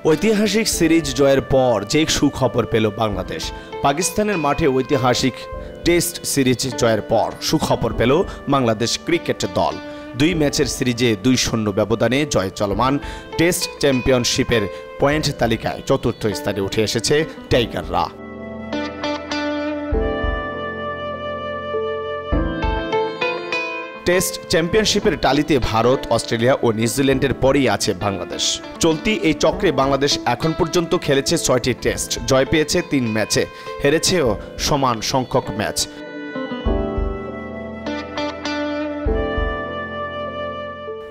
ঐতিহাসিক সিরিজ জয়ের পর যে সুখবর পেল বাংলাদেশ। পাকিস্তানের মাঠে ঐতিহাসিক টেস্ট সিরিজ জয়ের পর সুখবর পেল বাংলাদেশ ক্রিকেট দল। 2 ম্যাচের সিরিজে 2-0 ব্যবধানে জয় চলমান টেস্ট চ্যাম্পিয়নশিপের পয়েন্ট তালিকায় চতুর্থ স্থানে উঠে এসেছে টাইগাররা। টেস্ট চ্যাম্পিয়নশিপের টালিতে ভারত, অস্ট্রেলিয়া ও নিউজিল্যান্ডের পরেই আছে বাংলাদেশ। চলতি এই চক্রে বাংলাদেশ এখন পর্যন্ত খেলেছে 6টি টেস্ট, জয় পেয়েছে 3 ম্যাচে, হেরেছেও সমান সংখ্যক ম্যাচ।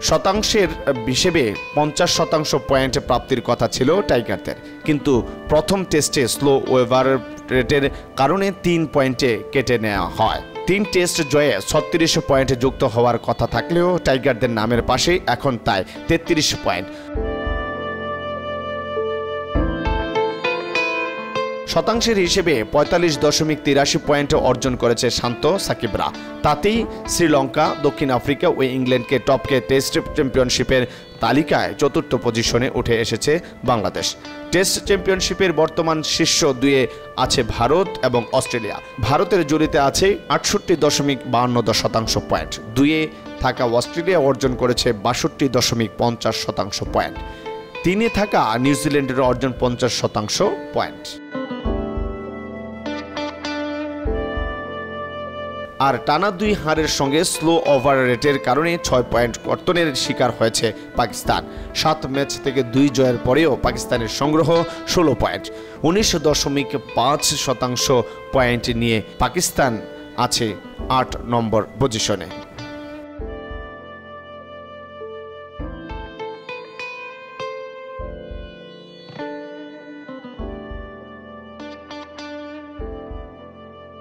শতাংশের হিসেবে 50% পয়েন্ট প্রাপ্তির কথা ছিল টাইগারদের, কিন্তু প্রথম টেস্টে স্লো ওভার রেটের কারণে 3 পয়েন্টে কেটে নেওয়া হয়। 3 টেস্ট জয়ে 36 পয়েন্ট যুক্ত হওয়ার কথা থাকলেও টাইগারদের নামের পাশে এখন তাই 33 পয়েন্ট। শতাংশের হিসেবে 45.83 পয়েন্ট অর্জন করেছে শান্ত সাকিবরা। তাতেই শ্রীলঙ্কা, দক্ষিণ আফ্রিকা ও ইংল্যান্ডকে টপকে টেস্ট চ্যাম্পিয়নশিপের তালিকায় চতুর্থ পজিশনে উঠে এসেছে বাংলাদেশ। টেস্ট চ্যাম্পিয়নশিপের বর্তমান শীর্ষ 2-এ আছে ভারত এবং অস্ট্রেলিয়া। ভারতের জুড়িতে আছে 68.52% পয়েন্ট। 2-এ থাকা অস্ট্রেলিয়া অর্জন করেছে 62.50% পয়েন্ট। 3-এ থাকা নিউজিল্যান্ডের অর্জন 50% পয়েন্ট। আর টানা 2 হারের সঙ্গে স্লো ওভার রেটের কারণে 6 পয়েন্ট কর্তনের শিকার হয়েছে পাকিস্তান। 7 ম্যাচ থেকে 2 জয়ের পরেও পাকিস্তানের সংগ্রহ 16 পয়েন্ট। 19.5% পয়েন্ট নিয়ে পাকিস্তান আছে 8 নম্বর পজিশনে।